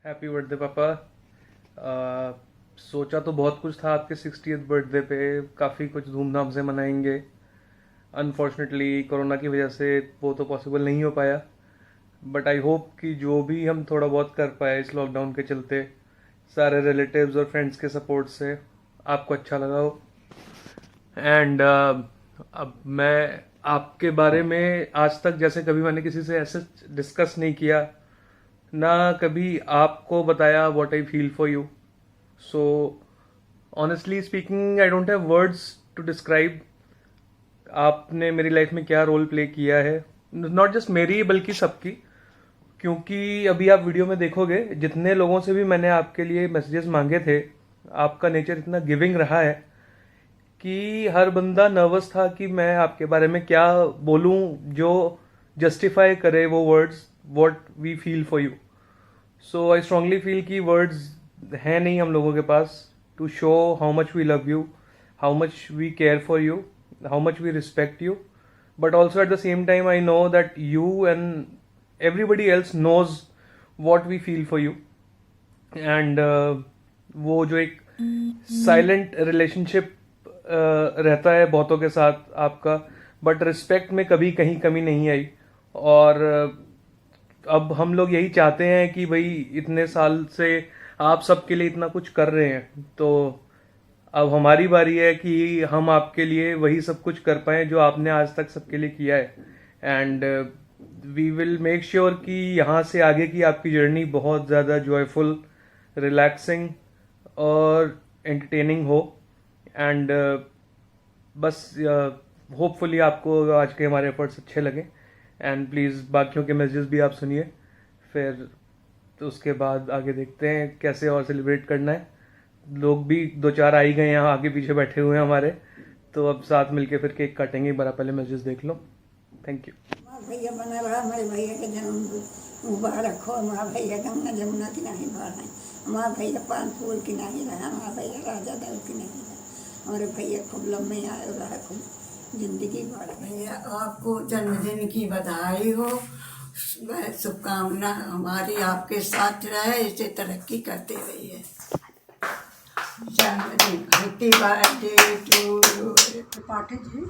Happy birthday पापा। सोचा तो बहुत कुछ था आपके 60th बर्थडे पे, काफ़ी कुछ धूमधाम से मनाएंगे। अनफॉर्चुनेटली कोरोना की वजह से वो तो पॉसिबल नहीं हो पाया, बट आई होप कि जो भी हम थोड़ा बहुत कर पाए इस लॉकडाउन के चलते, सारे रिलेटिव्स और फ्रेंड्स के सपोर्ट से आपको अच्छा लगा हो। एंड अब मैं आपके बारे में आज तक जैसे कभी मैंने किसी से ऐसे डिस्कस नहीं किया, ना कभी आपको बताया what I feel for you. So honestly speaking I don't have words to describe आपने मेरी लाइफ में क्या रोल प्ले किया है, नॉट जस्ट मेरी बल्कि सबकी। क्योंकि अभी आप वीडियो में देखोगे, जितने लोगों से भी मैंने आपके लिए मैसेजेस मांगे थे, आपका नेचर इतना गिविंग रहा है कि हर बंदा नर्वस था कि मैं आपके बारे में क्या बोलूं जो जस्टिफाई करे वो words what we feel for you. So I strongly feel कि वर्ड्स हैं नहीं हम लोगों के पास to show how much we love you, how much we care for you, how much we respect you. But also at the same time I know that you and everybody else knows what we feel for you. And वो जो एक silent relationship रहता है बहुतों के साथ आपका, but respect में कभी कहीं कमी नहीं आई। और अब हम लोग यही चाहते हैं कि भाई इतने साल से आप सबके लिए इतना कुछ कर रहे हैं, तो अब हमारी बारी है कि हम आपके लिए वही सब कुछ कर पाएं जो आपने आज तक सबके लिए किया है। And we will make sure कि यहाँ से आगे की आपकी जर्नी बहुत ज़्यादा जॉयफुल, रिलैक्सिंग और एंटरटेनिंग हो। एंड बस होपफुली आपको आज के हमारे एफर्ट्स अच्छे लगे। एंड प्लीज़ बाकियों के मैसेजेस भी आप सुनिए, फिर तो उसके बाद आगे देखते हैं कैसे और सेलिब्रेट करना है। लोग भी दो चार आ ही गए यहाँ, आगे पीछे बैठे हुए हैं हमारे, तो अब साथ मिलके फिर केक काटेंगे। बड़ा पहले मैसेज देख लो। Thank you. भैया बना रहा हमारे भैया के जन्म मुबारक हो। हमारा भैया गंगा जमुना की नहीं बढ़े, हमारा भैया पान फूल की नहीं रहा, हमारा भैया राजा दल की नहीं रहा, हमारे भैया खूब लम्बे आए रहा, खूब जिंदगी बढ़। भैया आपको जन्मदिन की बधाई हो, शुभकामना हमारी आपके साथ रहे, इसे तरक्की करते रहिए। जन्मदिन happy birthday to you. Tripathi ji,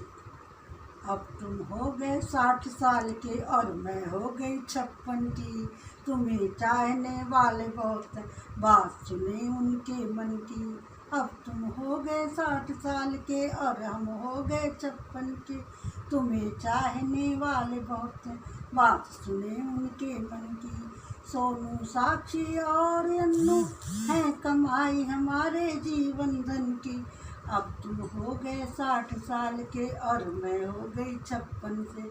अब तुम हो गए 60 साल के और मैं हो गई 56 की। तुम्हें चाहने वाले बहुत, बात सुने उनके मन की। अब तुम हो गए 60 साल के और हम हो गए 56 के। तुम्हें चाहने वाले बहुत, बात सुने उनके मन की। सोनू, साक्षी और अन्नू हैं कमाई हमारे जीवन धन की। अब तुम हो गए 60 साल के और मैं हो गई 56 से।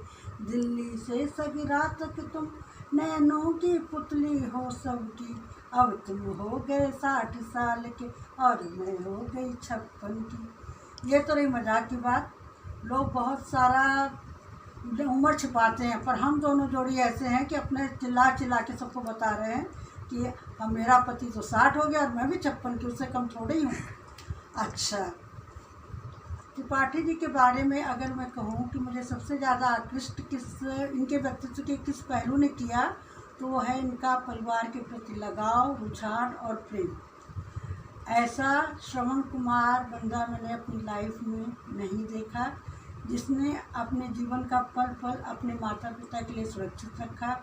दिल्ली से सगिरा तक तुम नैनों की पुतली हो सबकी। अब तुम हो गए 60 साल के और मैं हो गई 56 की। ये तो रही मजाक की बात, लोग बहुत सारा उम्र छिपाते हैं, पर हम दोनों जोड़ी ऐसे हैं कि अपने चिल्ला चिल्ला के सबको बता रहे हैं कि हम, मेरा पति तो 60 हो गया और मैं भी 56 की, उससे कम थोड़ी हूँ। अच्छा, त्रिपाठी जी के बारे में अगर मैं कहूँ कि मुझे सबसे ज़्यादा आकृष्ट इनके व्यक्तित्व के किस पहलू ने किया, तो वो है इनका परिवार के प्रति लगाव, रुझान और प्रेम। ऐसा श्रवण कुमार बंदा मैंने अपनी लाइफ में नहीं देखा, जिसने अपने जीवन का पल पल अपने माता पिता के लिए सुरक्षित रखा।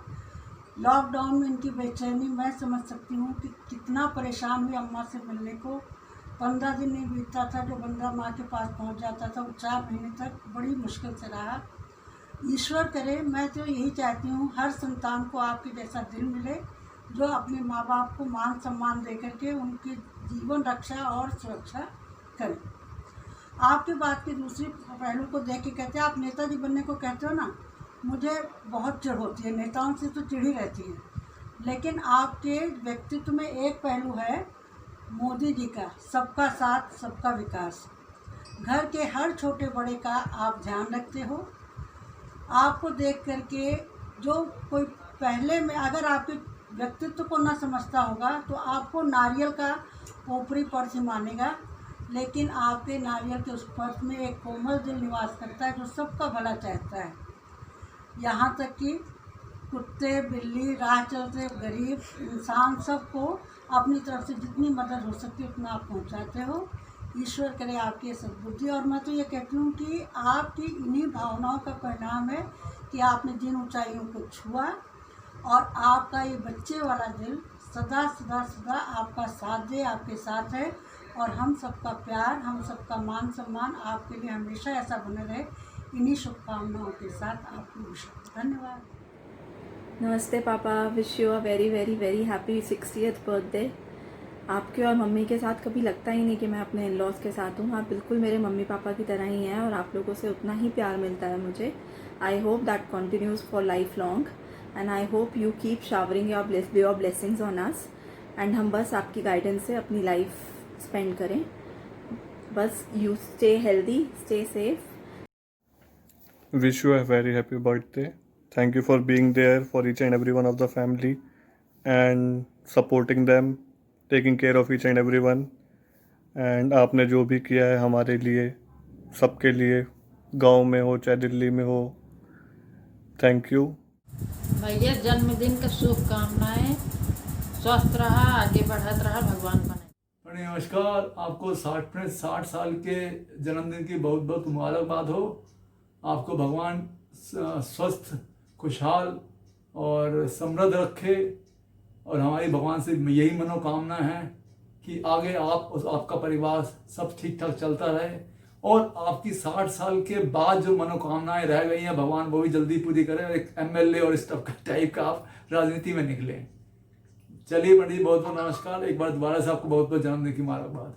लॉकडाउन में इनकी बेचैनी मैं समझ सकती हूँ कि कितना परेशान हुई अम्मा से मिलने को। 15 दिन नहीं बीतता था जो बंदा माँ के पास पहुँच जाता था, वो 4 महीने तक बड़ी मुश्किल से रहा। ईश्वर करे, मैं तो यही चाहती हूँ हर संतान को आपके जैसा दिल मिले, जो अपने माँ बाप को मान सम्मान दे करके उनकी जीवन रक्षा और सुरक्षा करे। आपके बात के दूसरे पहलू को देख के कहते हैं, आप नेताजी बनने को कहते हो ना, मुझे बहुत चिढ़ होती है, नेताओं से तो चिढ़ ही रहती है। लेकिन आपके व्यक्तित्व में एक पहलू है मोदी जी का, सबका साथ सबका विकास। घर के हर छोटे बड़े का आप ध्यान रखते हो। आपको देख करके जो कोई पहले में अगर आपके व्यक्तित्व को न समझता होगा तो आपको नारियल का ऊपरी पर्स मानेगा, लेकिन आपके नारियल के उस पर्स में एक कोमल दिल निवास करता है जो सबका भला चाहता है। यहाँ तक कि कुत्ते बिल्ली राह चलते गरीब इंसान सबको अपनी तरफ से जितनी मदद हो सकती है उतना आप पहुंचाते हो। ईश्वर करे आपकी ये सद्बुद्धि। और मैं तो ये कहती हूँ कि आपकी इन्हीं भावनाओं का परिणाम है कि आपने जिन ऊंचाइयों को छुआ, और आपका ये बच्चे वाला दिल सदा सदा सदा आपका साथ दे, आपके साथ है। और हम सबका प्यार, हम सबका मान सम्मान आपके लिए हमेशा ऐसा बने रहे। इन्हीं शुभकामनाओं के साथ आपको धन्यवाद। नमस्ते पापा, wish you a very very very happy 60th birthday. आपके और मम्मी के साथ कभी लगता ही नहीं कि मैं अपने इन लॉज के साथ हूँ। आप बिल्कुल मेरे मम्मी पापा की तरह ही हैं और आप लोगों से उतना ही प्यार मिलता है मुझे। I hope that continues for life long and I hope you keep showering your blessings on us and हम बस आपकी गाइडेंस से अपनी लाइफ स्पेंड करें। बस you stay healthy, stay safe. Wish you a very happy birthday. Thank you for being there for each and every one of the family and supporting them, taking care of each and every one. And आपने जो भी किया है हमारे लिए, सबके लिए, गांव में हो चाहे दिल्ली में हो, थैंक यू। भैया जन्मदिन का शुभकामनाएं। स्वस्थ रहा, आगे बढ़त रहा, भगवान बने। नमस्कार, आपको 60 साल के जन्मदिन की बहुत बहुत मुबारकबाद हो। आपको भगवान स्वस्थ, खुशहाल और समृद्ध रखे। और हमारी भगवान से यही मनोकामना है कि आगे आप और आपका परिवार सब ठीक ठाक चलता रहे और आपकी 60 साल के बाद जो मनोकामनाएं रह गई हैं भगवान वो भी जल्दी पूरी करें और एक MLA और इस टाइप का आप राजनीति में निकले। चलिए पंडित जी, बहुत बहुत नमस्कार। एक बार दोबारा से आपको बहुत बहुत जन्मदिन की मुबारकबाद।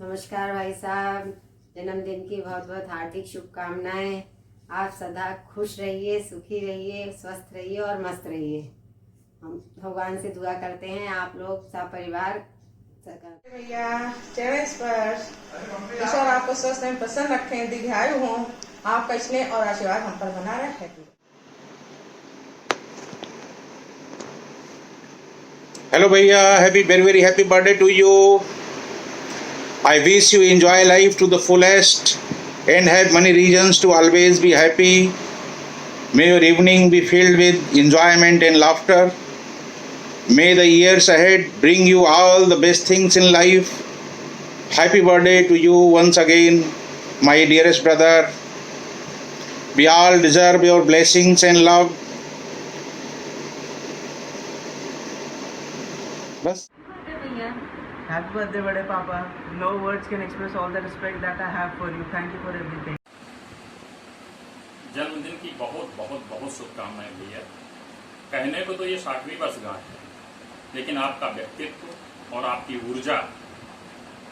नमस्कार भाई साहब, जन्मदिन की बहुत बहुत हार्दिक शुभकामनाएं। आप सदा खुश रहिए, सुखी रहिए, स्वस्थ रहिए और मस्त रहिए। हम भगवान से दुआ करते हैं आप लोग सब परिवार। भैया चरण स्पर्श, ईश्वर आपको स्वस्थ एवं प्रसन्न रखें, दीर्घायु हों, आपका स्नेह और आशीर्वाद हम पर बना रहे। Hello Bhaiya, very happy birthday to you. I wish you enjoy life to the fullest and have many reasons to always be happy. May your evening be filled with enjoyment and laughter. May the years ahead bring you all the best things in life. Happy birthday to you once again, my dearest brother. We all deserve your blessings and love. बस। Happy birthday, बड़े पापा. No words can express all the respect that I have for you. Thank you for everything. जन्मदिन की बहुत बहुत बहुत शुभकामनाएं भैया। कहने को तो ये 60वीं वर्षगांठ है, लेकिन आपका व्यक्तित्व और आपकी ऊर्जा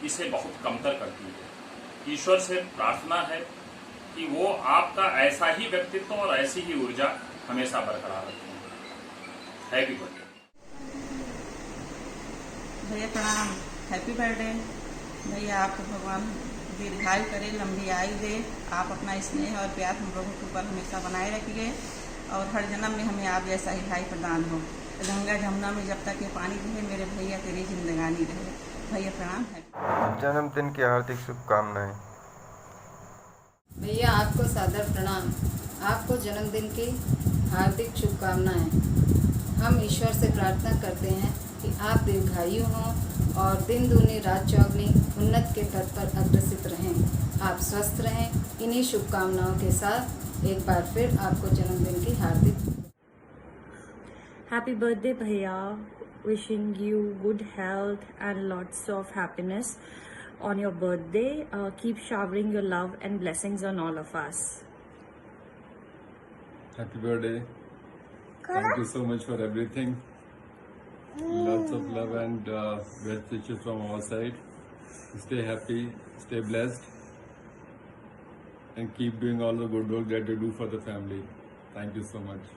इसे बहुत कमतर करती है। ईश्वर से प्रार्थना है कि वो आपका ऐसा ही व्यक्तित्व और ऐसी ही ऊर्जा हमेशा बरकरार रखें। हैप्पी बर्थडे भैया, प्रणाम। हैप्पी बर्थडे भैया, आपको भगवान दीर्घायु करे, लंबी आयु दे। आप अपना स्नेह और प्यार हम लोगों के ऊपर हमेशा बनाए रखिए और हर जन्म में हमें आप जैसा ही भाई प्रदान हो। गंगा जमुना में जब तक ये पानी रहे, मेरे भैया तेरी जिंदगानी रहे। भैया प्रणाम है। जन्मदिन की हार्दिक शुभकामनाएं। भैया आपको सादर प्रणाम। आपको जन्मदिन की हार्दिक शुभकामनाएं। हम ईश्वर से प्रार्थना करते हैं कि आप दीर्घायु हों और दिन दूनी रात चौगनी उन्नत के पथ पर अग्रसित रहें। आप स्वस्थ रहें। इन्हीं शुभकामनाओं के साथ एक बार फिर आपको जन्मदिन की हार्दिक Happy birthday भैया, wishing you good health and lots of happiness on your birthday. Keep showering your love and blessings on all of us. Happy birthday. Thank you so much for everything. Lots of love and best wishes from our side. Stay happy, stay blessed, and keep doing all the good work that you do for the family. Thank you so much.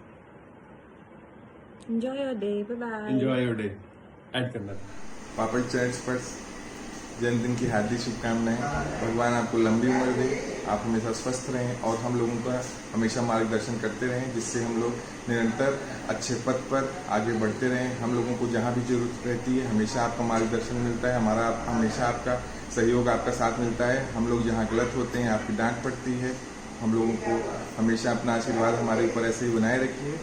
Enjoy your day. Bye bye. Enjoy your day. Add करना। पापड़ church पर जन्मदिन की हार्दिक शुभकामनाएं। भगवान आपको लंबी उम्र दे, आप हमेशा स्वस्थ रहें और हम लोगों का हमेशा मार्गदर्शन करते रहें, जिससे हम लोग निरंतर अच्छे पथ पर आगे बढ़ते रहें। हम लोगों को जहाँ भी जरूरत रहती है हमेशा आपका मार्गदर्शन मिलता है, हमारा हमेशा आपका सहयोग, आपका साथ मिलता है। हम लोग जहाँ गलत होते हैं आपकी डांट पड़ती है। हम लोगों को हमेशा अपना आशीर्वाद हमारे ऊपर ऐसे ही बनाए रखिए।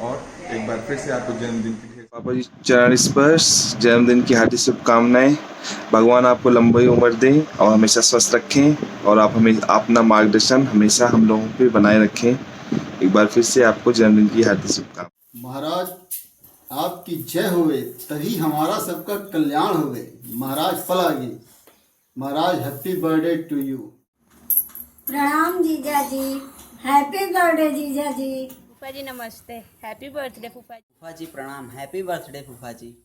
और एक बार फिर से आपको जन्मदिन की पापा जी चरण स्पर्श जन्मदिन की हार्दिक शुभकामनाएं। भगवान आपको लंबी उम्र दे और हमेशा स्वस्थ रखें और आप हमें अपना मार्गदर्शन हमेशा हम लोगों पे बनाए रखें। एक बार फिर से आपको जन्मदिन की हार्दिक शुभकामनाएं। महाराज आपकी जय होवे, तभी हमारा सबका कल्याण होवे। महाराज फल आगे। महाराज हैप्पी बर्थडे टू यू। प्रणाम जीजा जी, हैप्पी बर्थडे जीजा जी। फूफा जी नमस्ते, हैप्पी बर्थडे फूफा जी। फूफा जी प्रणाम, हैप्पी बर्थडे फूफा जी।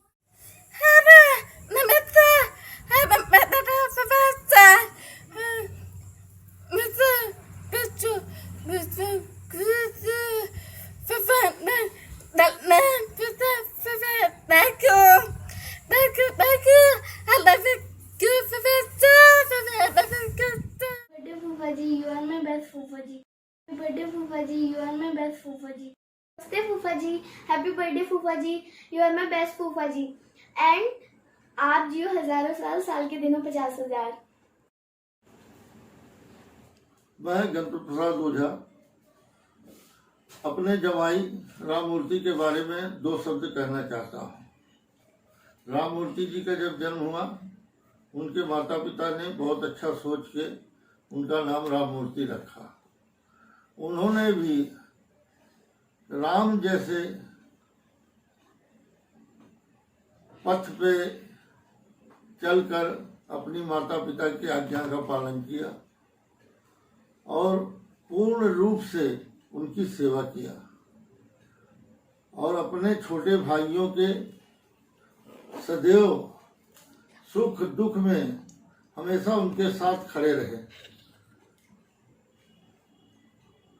फूफा जी, you are my best फूफा जी। Happy birthday फूफा जी, you are my best फूफा जी। नमस्ते फूफा जी, हैप्पी बर्थडे फूफा जी, you are my best फूफा जी। एंड आप जियो हजारों साल, साल के दिनों 50,000। मैं गणपत प्रसाद ओझा अपने जमाई राम मूर्ति के बारे में 2 शब्द कहना चाहता हूँ। राम मूर्ति जी का जब जन्म हुआ, उनके माता पिता ने बहुत अच्छा सोच के उनका नाम राम मूर्ति रखा। उन्होंने भी राम जैसे पथ पे चलकर अपनी माता पिता की आज्ञा का पालन किया और पूर्ण रूप से उनकी सेवा किया और अपने छोटे भाइयों के सदैव सुख दुख में हमेशा उनके साथ खड़े रहे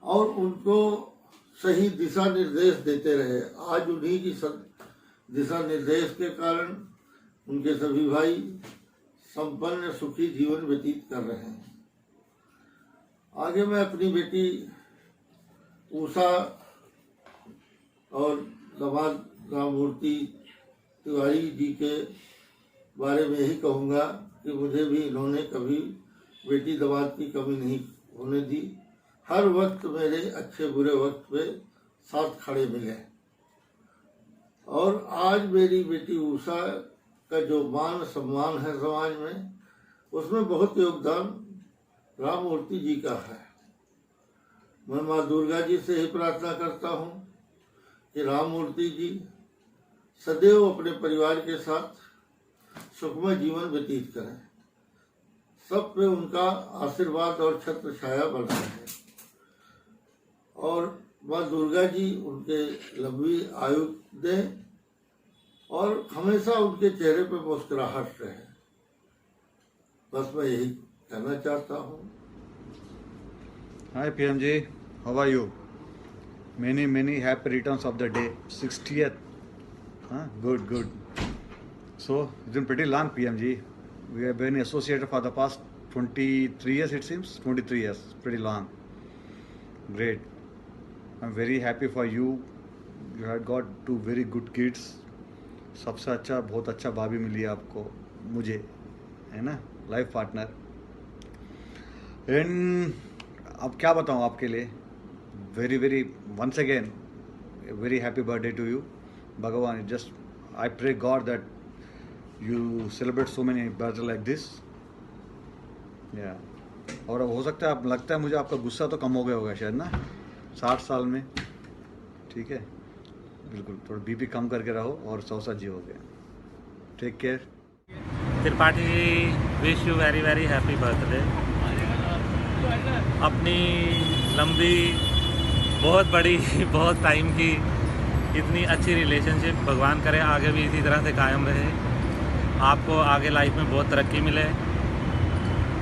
और उनको सही दिशा निर्देश देते रहे। आज उन्हीं की दिशा निर्देश के कारण उनके सभी भाई संपन्न सुखी जीवन व्यतीत कर रहे हैं। आगे मैं अपनी बेटी उषा और दामाद राममूर्ति तिवारी जी के बारे में यही कहूँगा कि मुझे भी इन्होंने कभी बेटी दामाद की कमी नहीं होने दी। हर वक्त मेरे अच्छे बुरे वक्त पे साथ खड़े मिले और आज मेरी बेटी उषा का जो मान सम्मान है समाज में, उसमें बहुत योगदान राम मूर्ति जी का है। मैं माँ दुर्गा जी से ही प्रार्थना करता हूँ कि राम मूर्ति जी सदैव अपने परिवार के साथ सुखमय जीवन व्यतीत करें, सब पे उनका आशीर्वाद और छत्र छाया बना रहे और माँ दुर्गा जी उनके लंबी आयु दें और हमेशा उनके चेहरे पे मुस्कुराहट रहे। बस मैं यही कहना चाहता हूँ। Hi PMG, how are you? Many happy returns of the day. 60th. Good. So it's been pretty long, PMG. We have been associated for the past 23 years, it seems. 23 years, pretty long. Great. I'm very happy for you. You had got 2 very good kids. सबसे अच्छा, बहुत अच्छा भाभी मिली आपको, मुझे, है ना, life partner. And अब क्या बताऊँ आपके लिए, very once again very happy birthday to you. भगवान, just I pray God that you celebrate so many birthday like this. या और हो सकता है, आप लगता है मुझे आपका गुस्सा तो कम हो गया होगा शायद ना 60 साल में। ठीक है, बिल्कुल, थोड़ा बीपी कम करके रहो और 100 जी हो गया। Take care. Tripathi ji, wish you very happy birthday. अपनी लंबी, बहुत बड़ी, बहुत टाइम की इतनी अच्छी रिलेशनशिप भगवान करे आगे भी इसी तरह से कायम रहे। आपको आगे लाइफ में बहुत तरक्की मिले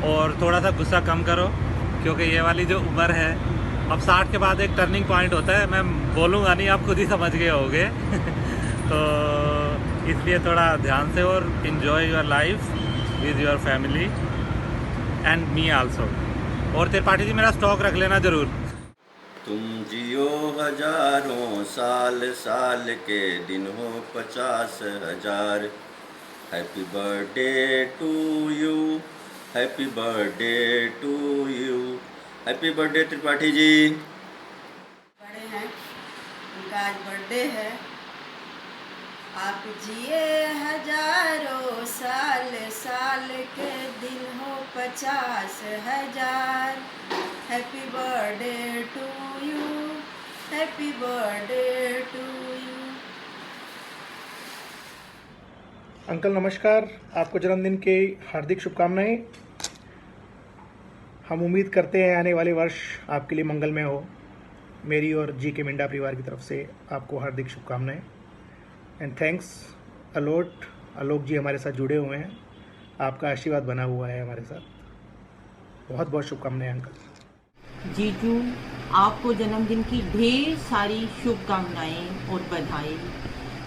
और थोड़ा सा गुस्सा कम करो, क्योंकि ये वाली जो उम्र है, अब 60 के बाद एक टर्निंग पॉइंट होता है। मैं बोलूँगा नहीं, आप खुद ही समझ गए होगे। तो इसलिए थोड़ा ध्यान से और enjoy your life with your family and me also. और त्रिपाठी जी, मेरा स्टॉक रख लेना ज़रूर। तुम जियो हजारों साल, साल के दिन हो 50,000। Happy birthday to you, happy birthday to you, happy birthday Tripathi ji. बड़े हैं, उनका आज बर्थडे है। आप जिए हजारों साल, साल के दिन हो 50,000। Happy birthday to you, happy birthday to you. Uncle नमस्कार, आपको जन्मदिन की हार्दिक शुभकामनाएं। हम उम्मीद करते हैं आने वाले वर्ष आपके लिए मंगलमय हो। मेरी और जी के मिंडा परिवार की तरफ से आपको हार्दिक शुभकामनाएं एंड थैंक्स अलॉट। आलोक जी हमारे साथ जुड़े हुए हैं, आपका आशीर्वाद बना हुआ है हमारे साथ। बहुत बहुत शुभकामनाएं अंकल। जीजू, आपको जन्मदिन की ढेर सारी शुभकामनाएं और बधाई।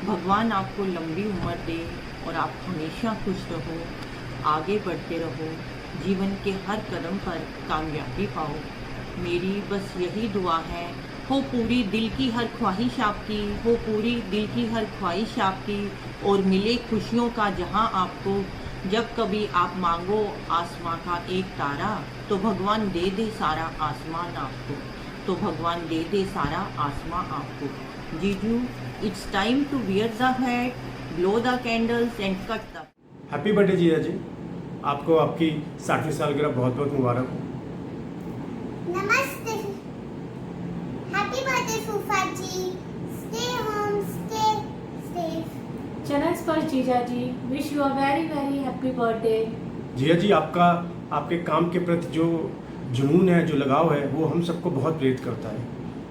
भगवान आपको लंबी उम्र दे और आप हमेशा खुश रहो, आगे बढ़ते रहो, जीवन के हर कदम पर कामयाबी पाओ। मेरी बस यही दुआ है, हो पूरी दिल की हर ख्वाहिश आपकी, हो पूरी दिल की हर ख्वाहिश आपकी, और मिले खुशियों का जहां आपको। जब कभी आप मांगो आसमां का एक तारा, तो भगवान दे दे सारा आसमान आपको, तो भगवान दे दे सारा आसमां आपको। जीजू, it's time to wear the hat, blow the candles and cut the. Happy birthday Jiya ji, आपको आपकी 60वीं सालगिरह बहुत बहुत मुबारक हो। नमस्ते, हैप्पी बर्थडे फूफा जी। Stay home, stay safe. चरण स्पर्श जीजा जी, wish you a very very happy birthday. Jiya ji, आपके काम के प्रति जो जुनून है, जो लगाव है, वो हम सबको बहुत प्रेरित करता है।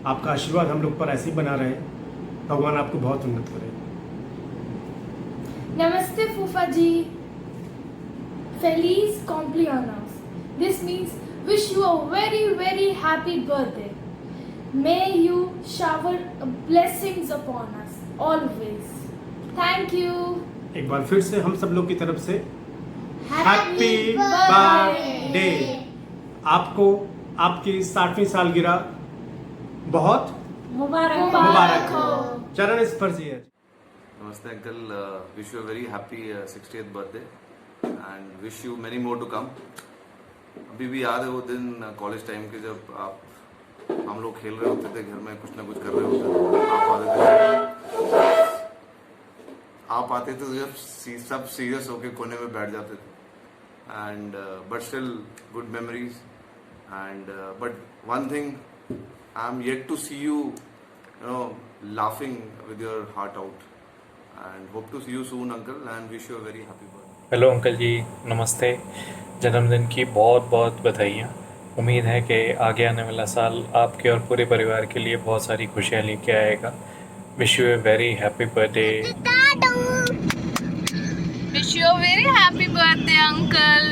आपका आशीर्वाद हम लोग पर ऐसे ही बना रहे, भगवान आपको बहुत उन्नत करे। नमस्ते फूफा जी, Feliz cumpleaños. This means wish you a very very happy birthday. May you shower blessings upon us always. Thank you. एक बार फिर से हम सब लोग की तरफ से Happy बर्थडे। आपको आपकी 60वीं सालगिरह बहुत मुबारक हो। चरण स्पर्श है। नमस्ते uncle, wish you a very happy 60th birthday and wish you many more to come. अभी भी याद है वो दिन कॉलेज टाइम के, जब हम लोग खेल रहे होते थे घर में, कुछ ना कुछ कर रहे होते थे, आप आते थे तो जब सब सीरियस होके कोने में बैठ जाते थे। And but still good memories and but one thing, I am yet to see you laughing with your heart out and hope to see you soon uncle and wish you a very happy birthday. Hello uncle जी, नमस्ते। जन्मदिन की बहुत बहुत बधाइयाँ। उम्मीद है कि आगे आने वाला साल आपके और पूरे परिवार के लिए बहुत सारी खुशियाँ लेके आएगा। Wish U a very happy birthday. Wish you a very happy birthday, Uncle.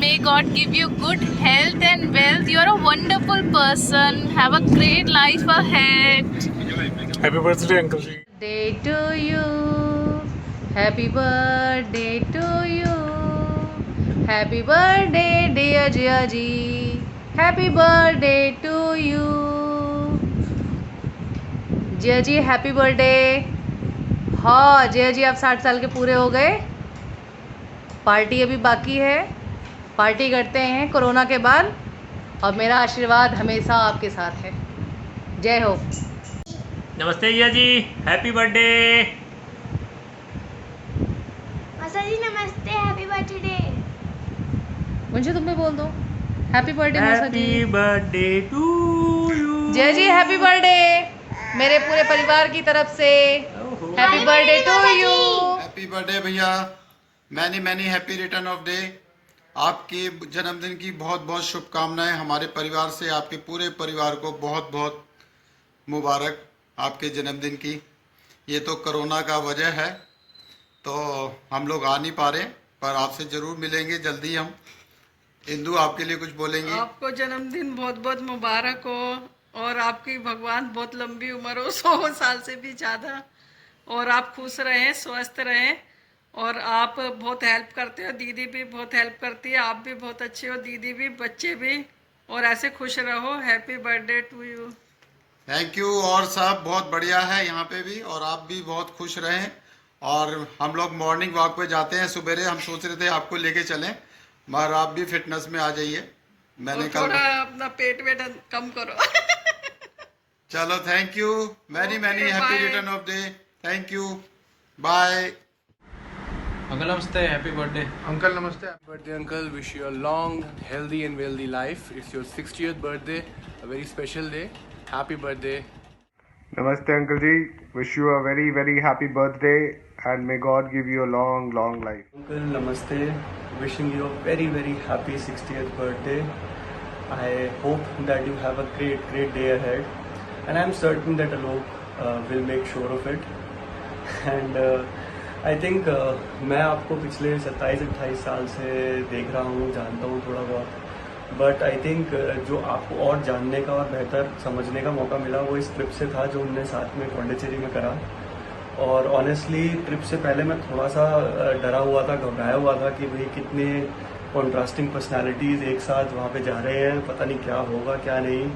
May God give you good health and wealth. You are a wonderful person. Have a great life ahead. Happy birthday, Uncle ji. Day to you. Happy birthday to you. Happy birthday, dear Jia ji. Happy birthday to you. Jia ji, happy birthday. हाँ जय जी, आप 60 साल के पूरे हो गए। Party अभी बाकी है, पार्टी करते हैं कोरोना के बाद, और मेरा आशीर्वाद हमेशा आपके साथ है। जय हो। नमस्ते जिया जी, हैप्पी बर्थडे। मासा जी नमस्ते, हैप्पी बर्थडे। मुझे तुम भी बोल दो हैप्पी बर्थडे मासा जी। Happy birthday to you. Jay ji, happy birthday मेरे पूरे परिवार की तरफ से। Happy birthday to you. Happy birthday भैया, many many happy return of day. आपके जन्मदिन की बहुत बहुत शुभकामनाएं हमारे परिवार से। आपके पूरे परिवार को बहुत बहुत मुबारक आपके जन्मदिन की। ये तो कोरोना का वजह है तो हम लोग आ नहीं पा रहे, पर आपसे ज़रूर मिलेंगे जल्दी हम। इंदू आपके लिए कुछ बोलेंगी? आपको जन्मदिन बहुत बहुत मुबारक हो, और आपकी भगवान बहुत लंबी उम्र हो, 100 साल से भी ज़्यादा, और आप खुश रहें, स्वस्थ रहें। और आप बहुत हेल्प करते हो, दीदी भी बहुत हेल्प करती है, आप भी बहुत अच्छे हो, दीदी भी, बच्चे भी, और ऐसे खुश रहो। Happy birthday to you. Thank you. और सब बहुत बढ़िया है यहाँ पे भी, और आप भी बहुत खुश रहें। और हम लोग मॉर्निंग वॉक पे जाते हैं सवेरे, हम सोच रहे थे आपको लेके चलें, मगर आप भी फिटनेस में आ जाइए। मैंने और कल थोड़ा अपना पेट वेट कम करो। चलो thank you, many many happy return of day, thank you, bye. Uncle Namaste, happy birthday. Uncle Namaste, happy birthday uncle. Wish you a long, healthy and wealthy life. It's your 60th birthday, a very special day. Happy birthday. Namaste Uncle Ji, wish you a very very happy birthday and may God give you a long long life. Uncle Namaste, wishing you a very very happy 60th birthday. I hope that you have a great day ahead and I'm certain that Alok will make sure of it. And I think मैं आपको पिछले 27-28 साल से देख रहा हूँ, जानता हूँ थोड़ा बहुत, बट आई थिंक जो आपको और जानने का और बेहतर समझने का मौका मिला वो इस ट्रिप से था जो हमने साथ में पौंडीचेरी में करा। और ऑनेस्टली ट्रिप से पहले मैं थोड़ा सा डरा हुआ था, घबराया हुआ था कि भाई कितने कॉन्ट्रास्टिंग पर्सनालिटीज़ एक साथ वहाँ पे जा रहे हैं, पता नहीं क्या होगा क्या नहीं,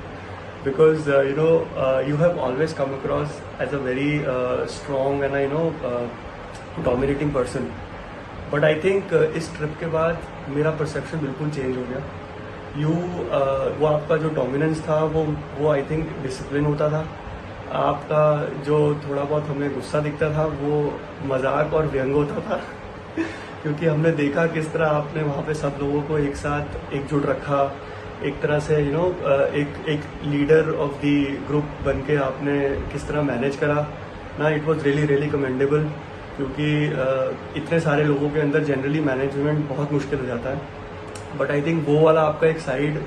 because you have always come across as a very strong and dominating person, but I think इस ट्रिप के बाद मेरा परसेप्शन बिल्कुल चेंज हो गया। वो आपका जो डोमिनेंस था वो आई थिंक डिसिप्लिन होता था, आपका जो थोड़ा बहुत हमें गुस्सा दिखता था वो मजाक और व्यंग होता था क्योंकि हमने देखा किस तरह आपने वहाँ पे सब लोगों को एक साथ एकजुट रखा, एक तरह से एक लीडर ऑफ द ग्रुप बन के आपने किस तरह मैनेज करा ना। इट वॉज रियली कमेंडेबल, क्योंकि इतने सारे लोगों के अंदर जनरली मैनेजमेंट बहुत मुश्किल हो जाता है, बट आई थिंक वो वाला आपका एक साइड,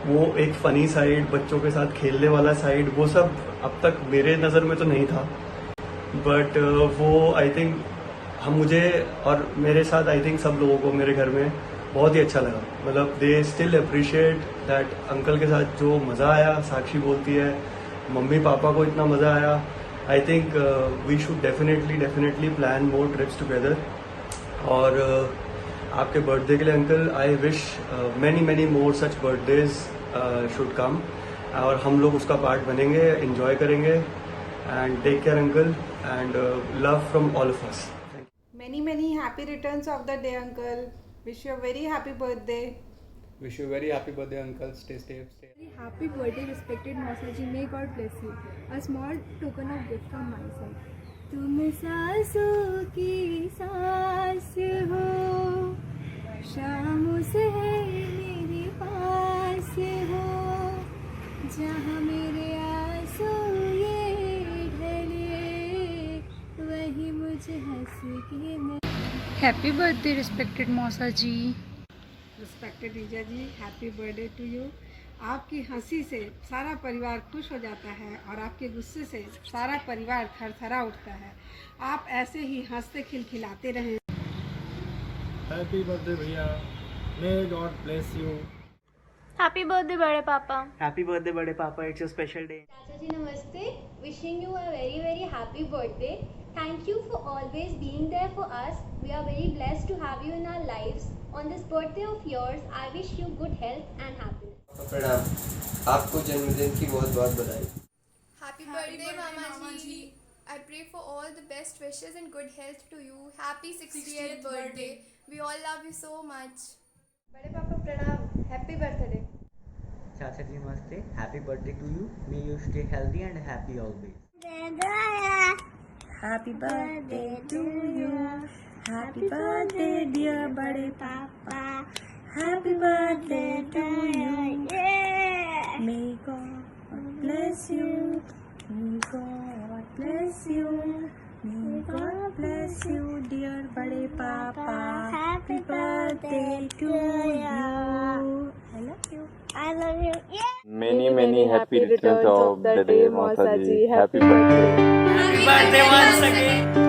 वो एक फ़नी साइड, बच्चों के साथ खेलने वाला साइड, वो सब अब तक मेरे नज़र में तो नहीं था, बट वो आई थिंक मुझे और मेरे साथ आई थिंक सब लोगों को मेरे घर में बहुत ही अच्छा लगा। मतलब they still appreciate that uncle के साथ जो मज़ा आया, साक्षी बोलती है मम्मी पापा को इतना मज़ा आया। I think we should definitely plan more trips together. और आपके बर्थडे के लिए uncle I wish many more such birthdays should come, और हम लोग उसका पार्ट बनेंगे, एंजॉय करेंगे, and take care uncle and love from all of us. Many happy returns of the day uncle. Wish you a very happy birthday. Wish you a very happy birthday uncle. Stay safe. Happy birthday respected Mausaji. May God bless you. A small token of gift from my side. तुम सांसों की सांस हो, शाम से मेरे पास हो, जहाँ मेरे आंसू ये ढले, वही मुझे हंस के मैं। Happy birthday respected Mausaji. Respected Reeja ji, happy birthday to you. आपकी हंसी से सारा परिवार खुश हो जाता है और आपके गुस्से से सारा परिवार थरथरा उठता है। आप ऐसे ही हंसते खिलखिलाते रहें। हैप्पी बर्थडे भैया, may God bless you. Happy birthday बड़े पापा। हैप्पी बर्थडे बड़े पापा, इट्स अ स्पेशल डे। चाचा जी नमस्ते, wishing you a very happy birthday. Thank you for always being there for us. We are very blessed to have you in our lives. On this birthday of yours, I wish you good health and happiness. प्रणाम, आपको जन्मदिन की बहुत बहुत बधाई। Happy birthday Mama ji. I pray for all the best wishes and good health to you. Happy 60th birthday. We all love you so much. बड़े पापा प्रणाम, happy birthday. चाचा जी नमस्ते, happy birthday to you. May you stay healthy and happy always. Happy birthday to you. Happy birthday dear बड़े पापा. Happy birthday to you. May God bless you. May God bless you. May God bless you dear बड़े पापा. Happy birthday to you. I love you. I love you. Yeah. Many happy returns of the day, Mausaji. Happy birthday. Happy birthday once again.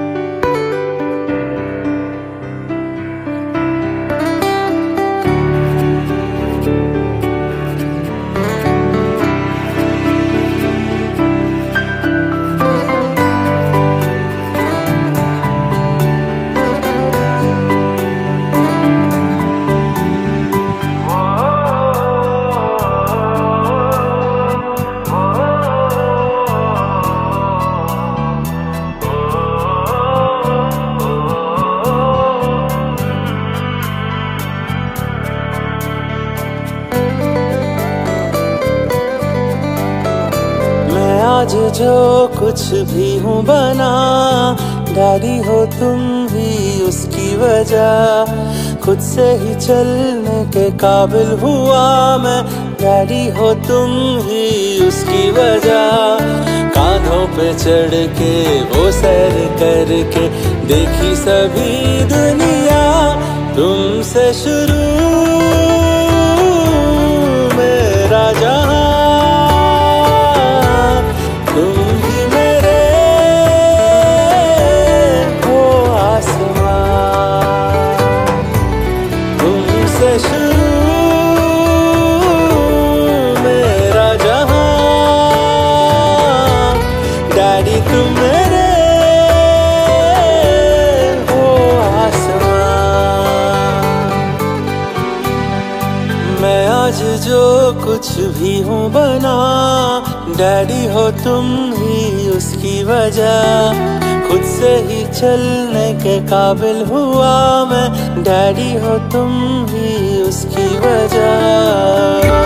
Oh आज जो कुछ भी हूँ बना, daddy हो तुम ही उसकी वजह। खुद से ही चलने के काबिल हुआ मैं, डैडी हो तुम ही उसकी वजह। कांधों पे चढ़ के वो सैर करके देखी सभी दुनिया, तुमसे शुरू मेरा जहां। तुम ही मेरे हो आसमां, तुमसे शुरू मेरा जहां। डैडी तुम मेरे हो आसमां। मैं आज जो कुछ भी हूँ बना, डैडी हो तुम ही उसकी वजह। खुद से ही चलने के काबिल हुआ मैं, डैडी हो तुम ही उसकी वजह।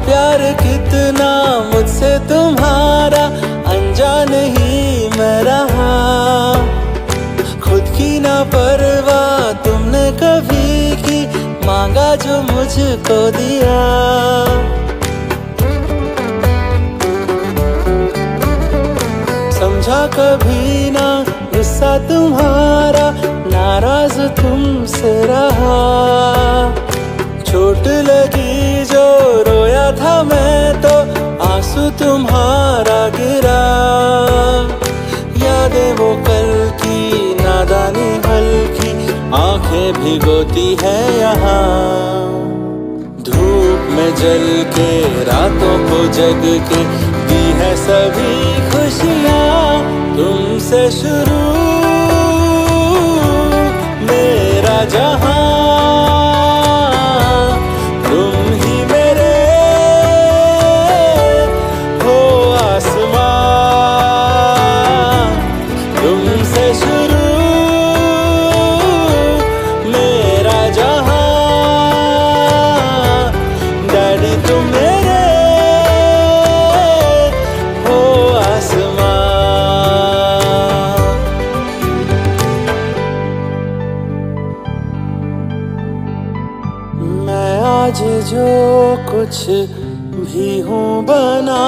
प्यार कितना मुझसे तुम्हारा, अनजान ही मैं रहा। खुद की ना परवाह तुमने कभी की, मांगा जो मुझको दिया। समझा कभी ना गुस्सा तुम्हारा, नाराज तुमसे रहा। चोट लगी जो रोया था मैं तो, आंसू तुम्हारा गिरा। यादें वो कल की नादानी हल्की, आंखें भिगोती है यहाँ। धूप में जल के रातों को जग के दी है सभी खुशियाँ, तुमसे शुरू मेरा जहां। आज जो कुछ भी हूँ बना,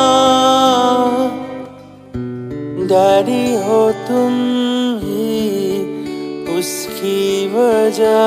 डैडी हो तुम ही उसकी वजह।